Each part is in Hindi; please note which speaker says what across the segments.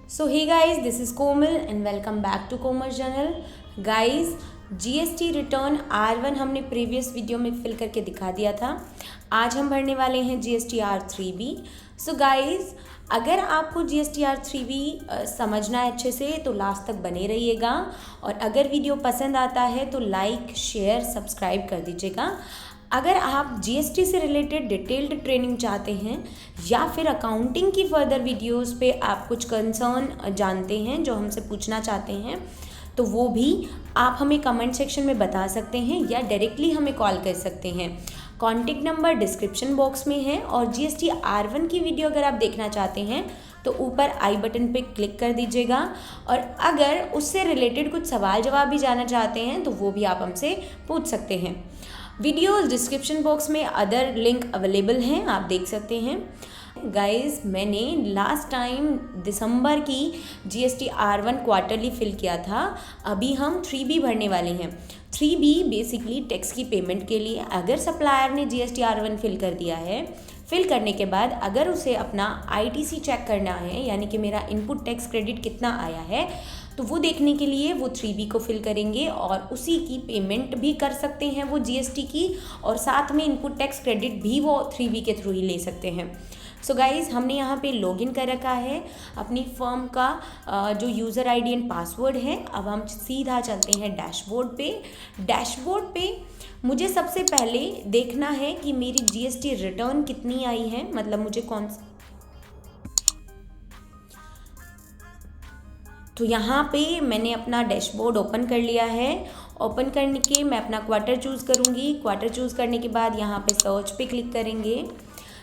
Speaker 1: So hey guys, this is Komal and welcome back to Komal channel. Guys, GST return R1 हमने प्रीवियस वीडियो में फिल करके दिखा दिया था। आज हम भरने वाले हैं जीएसटी R3B। सो गाइज, अगर आपको जीएसटी R3B समझना है अच्छे से तो लास्ट तक बने रहिएगा, और अगर वीडियो पसंद आता है तो लाइक शेयर सब्सक्राइब कर दीजिएगा। अगर आप जीएसटी से रिलेटेड डिटेल्ड ट्रेनिंग चाहते हैं या फिर अकाउंटिंग की फर्दर वीडियोस पे आप कुछ कंसर्न जानते हैं जो हमसे पूछना चाहते हैं, तो वो भी आप हमें कमेंट सेक्शन में बता सकते हैं या डायरेक्टली हमें कॉल कर सकते हैं। कॉन्टेक्ट नंबर डिस्क्रिप्शन बॉक्स में है, और जीएसटी R1 की वीडियो अगर आप देखना चाहते हैं तो ऊपर आई बटन पे क्लिक कर दीजिएगा, और अगर उससे रिलेटेड कुछ सवाल जवाब भी जानना चाहते हैं तो वो भी आप हमसे पूछ सकते हैं। वीडियो डिस्क्रिप्शन बॉक्स में अदर लिंक अवेलेबल हैं, आप देख सकते हैं। गाइस, मैंने लास्ट टाइम दिसंबर की जीएसटी R1 क्वार्टरली फिल किया था। अभी हम 3B भरने वाले हैं। 3B बेसिकली टैक्स की पेमेंट के लिए, अगर सप्लायर ने जीएसटी R1 फिल कर दिया है, फिल करने के बाद अगर उसे अपना आईटीसी चेक करना है, यानी कि मेरा इनपुट टैक्स क्रेडिट कितना आया है, तो वो देखने के लिए वो 3B को फिल करेंगे और उसी की पेमेंट भी कर सकते हैं वो जीएसटी की, और साथ में इनपुट टैक्स क्रेडिट भी वो 3B के थ्रू ही ले सकते हैं। सो गाइज़, हमने यहाँ पे लॉगिन कर रखा है अपनी फर्म का जो यूज़र आईडी एंड पासवर्ड है। अब हम सीधा चलते हैं डैशबोर्ड पे। डैशबोर्ड पे मुझे सबसे पहले देखना है कि मेरी जीएसटी रिटर्न कितनी आई है, मतलब मुझे कौन, तो यहाँ पे मैंने अपना डैशबोर्ड ओपन कर लिया है। ओपन करने के मैं अपना क्वार्टर चूज़ करूँगी। क्वार्टर चूज़ करने के बाद यहाँ पे सर्च पे क्लिक करेंगे।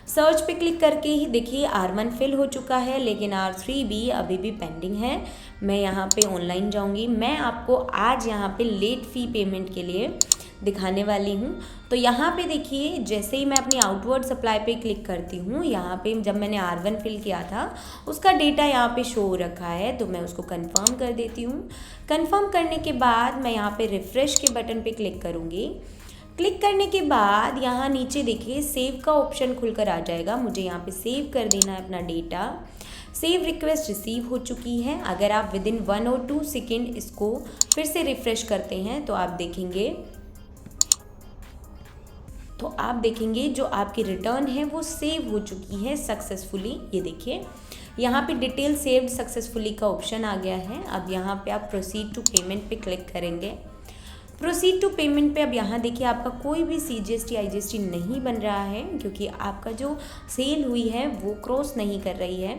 Speaker 1: सर्च पे क्लिक करके ही देखिए R1 फिल हो चुका है, लेकिन R3B अभी भी पेंडिंग है। मैं यहाँ पे ऑनलाइन जाऊँगी। मैं आपको आज यहाँ पे लेट फ़ी पेमेंट के लिए दिखाने वाली हूँ। तो यहाँ पे देखिए, जैसे ही मैं अपनी आउटवर्ड सप्लाई पे क्लिक करती हूँ, यहाँ पे जब मैंने R1 फिल किया था उसका डेटा यहाँ पे शो हो रखा है, तो मैं उसको कंफर्म कर देती हूँ। कंफर्म करने के बाद मैं यहाँ पे रिफ़्रेश के बटन पे क्लिक करूँगी। क्लिक करने के बाद यहाँ नीचे देखिए सेव का ऑप्शन खुलकर आ जाएगा। मुझे यहाँ पे सेव कर देना है अपना डेटा। सेव रिक्वेस्ट रिसीव हो चुकी है। अगर आप विदिन 1 और 2 सेकेंड इसको फिर से रिफ़्रेश करते हैं तो आप देखेंगे जो आपकी रिटर्न है वो सेव हो चुकी है सक्सेसफुली। ये देखिए, यहाँ पे डिटेल सेव्ड सक्सेसफुली का ऑप्शन आ गया है। अब यहाँ पे आप प्रोसीड टू पेमेंट पे क्लिक करेंगे। प्रोसीड टू पेमेंट पे अब यहाँ देखिए आपका कोई भी सीजीएसटी आईजीएसटी नहीं बन रहा है, क्योंकि आपका जो सेल हुई है वो क्रॉस नहीं कर रही है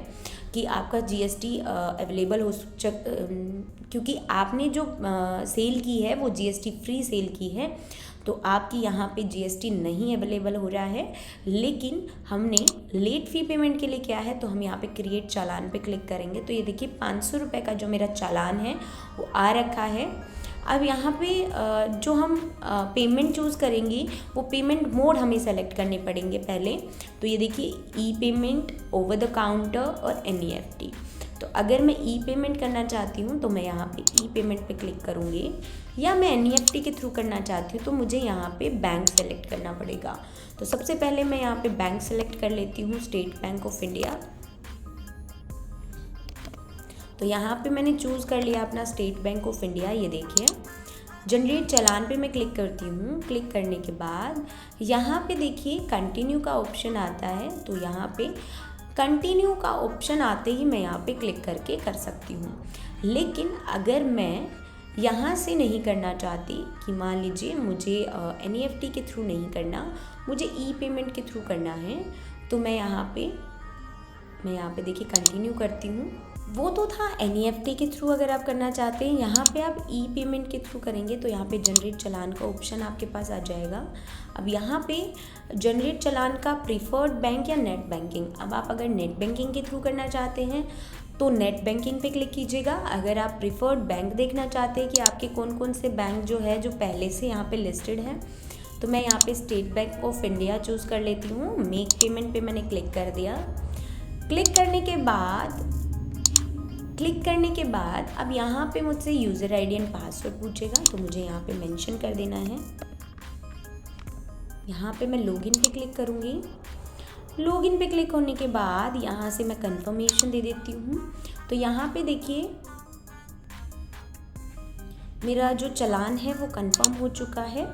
Speaker 1: कि आपका जीएसटी अवेलेबल हो, क्योंकि आपने जो सेल की है वो जीएसटी फ्री सेल की है, तो आपकी यहाँ पे जीएसटी नहीं अवेलेबल हो रहा है। लेकिन हमने लेट फ़ी पेमेंट के लिए क्या है, तो हम यहाँ पे क्रिएट चालान पे क्लिक करेंगे। तो ये देखिए 500 रुपये का जो मेरा चालान है वो आ रखा है। अब यहाँ पे जो हम पेमेंट चूज़ करेंगे वो पेमेंट मोड हमें सेलेक्ट करने पड़ेंगे पहले। तो ये देखिए ई पेमेंट, ओवर द काउंटर और एनईएफटी। तो अगर मैं ई पेमेंट करना चाहती हूँ तो मैं यहाँ पे ई पेमेंट पे क्लिक करूँगी, या मैं एनईएफटी के थ्रू करना चाहती हूँ तो मुझे यहाँ पे बैंक सेलेक्ट करना पड़ेगा। तो सबसे पहले मैं यहाँ पे बैंक सेलेक्ट कर लेती हूँ, स्टेट बैंक ऑफ इंडिया। तो यहाँ पे मैंने चूज़ कर लिया अपना स्टेट बैंक ऑफ इंडिया। ये देखिए, जनरेट चालान पे मैं क्लिक करती हूँ। क्लिक करने के बाद यहाँ पे देखिए कंटिन्यू का ऑप्शन आता है। तो यहाँ पे कंटिन्यू का ऑप्शन आते ही मैं यहाँ पे क्लिक करके कर सकती हूँ। लेकिन अगर मैं यहाँ से नहीं करना चाहती, कि मान लीजिए मुझे एनईएफटी के थ्रू नहीं करना, मुझे ई पेमेंट के थ्रू करना है, तो मैं यहाँ पे देखिए कंटिन्यू करती हूँ। वो तो था एनईएफटी के थ्रू अगर आप करना चाहते हैं। यहाँ पे आप ई पेमेंट के थ्रू करेंगे तो यहाँ पे जनरेट चालान का ऑप्शन आपके पास आ जाएगा। अब यहाँ पे जनरेट चालान का प्रीफर्ड बैंक या नेट बैंकिंग, अब आप अगर नेट बैंकिंग के थ्रू करना चाहते हैं तो नेट बैंकिंग पे क्लिक कीजिएगा। अगर आप प्रीफर्ड बैंक देखना चाहते हैं कि आपके कौन कौन से बैंक जो है जो पहले से यहाँ पे लिस्टेड है, तो मैं यहाँ पे state bank of India choose कर लेती हूँ। मेक पेमेंट पे मैंने क्लिक कर दिया। क्लिक करने के बाद अब यहाँ पे मुझसे यूज़र आईडी एंड पासवर्ड पूछेगा, तो मुझे यहाँ पे मेंशन कर देना है। यहाँ पे मैं लॉगिन पे क्लिक करूँगी। लॉगिन पे क्लिक होने के बाद यहाँ से मैं कंफर्मेशन दे देती हूँ। तो यहाँ पे देखिए मेरा जो चालान है वो कंफर्म हो चुका है।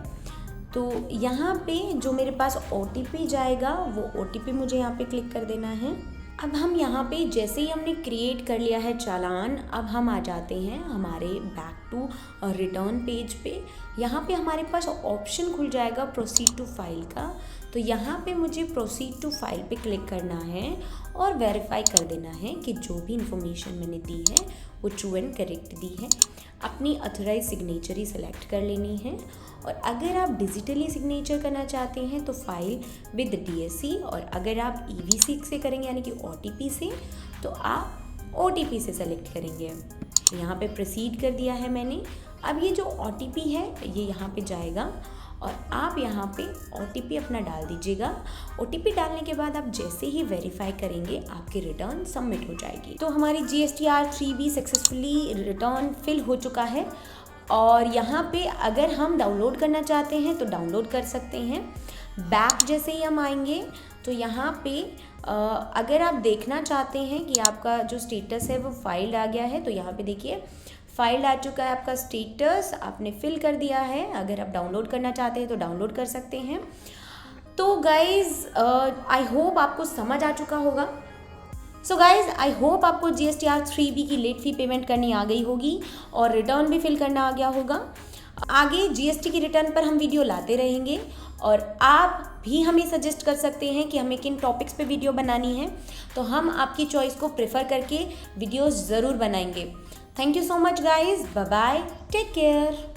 Speaker 1: तो यहाँ पे जो मेरे पास OTP जाएगा वो OTP मुझे यहाँ पे क्लिक कर देना है। अब हम यहाँ पे जैसे ही हमने क्रिएट कर लिया है चालान, अब हम आ जाते हैं हमारे बैक टू रिटर्न पेज पे। यहाँ पे हमारे पास ऑप्शन खुल जाएगा प्रोसीड टू फाइल का। तो यहाँ पे मुझे प्रोसीड टू फाइल पे क्लिक करना है और वेरीफाई कर देना है कि जो भी इंफॉर्मेशन मैंने दी है वो ट्रू एंड करेक्ट दी है। अपनी ऑथराइज सिग्नेचर ही सेलेक्ट कर लेनी है। और अगर आप डिजिटली सिग्नेचर करना चाहते हैं तो फाइल विद DSC, और अगर आप EVC से करेंगे यानी कि OTP से, तो आप OTP से सेलेक्ट करेंगे। यहाँ पे प्रोसीड कर दिया है मैंने। अब ये जो OTP है ये यहाँ पे जाएगा और आप यहाँ पे OTP अपना डाल दीजिएगा। OTP डालने के बाद आप जैसे ही वेरीफाई करेंगे आपकी रिटर्न सबमिट हो जाएगी। तो हमारी GSTR 3B successfully return fill हो चुका है। और यहाँ पे अगर हम डाउनलोड करना चाहते हैं तो डाउनलोड कर सकते हैं। बैक जैसे ही हम आएंगे तो यहाँ पे अगर आप देखना चाहते हैं कि आपका जो स्टेटस है वो फाइल्ड आ गया है, तो यहाँ पे देखिए फाइल्ड आ चुका है आपका स्टेटस, आपने फिल कर दिया है। अगर आप डाउनलोड करना चाहते हैं तो डाउनलोड कर सकते हैं। तो गाइज़ आई होप आपको समझ आ चुका होगा। सो गाइज़ आई होप आपको GSTR 3B की लेट फी पेमेंट करनी आ गई होगी और रिटर्न भी फिल करना आ गया होगा। आगे GST की रिटर्न पर हम वीडियो लाते रहेंगे और आप भी हमें सजेस्ट कर सकते हैं कि हमें किन टॉपिक्स पे वीडियो बनानी है, तो हम आपकी चॉइस को प्रेफर करके वीडियोस ज़रूर बनाएंगे। Thank you so much guys, bye bye, take care.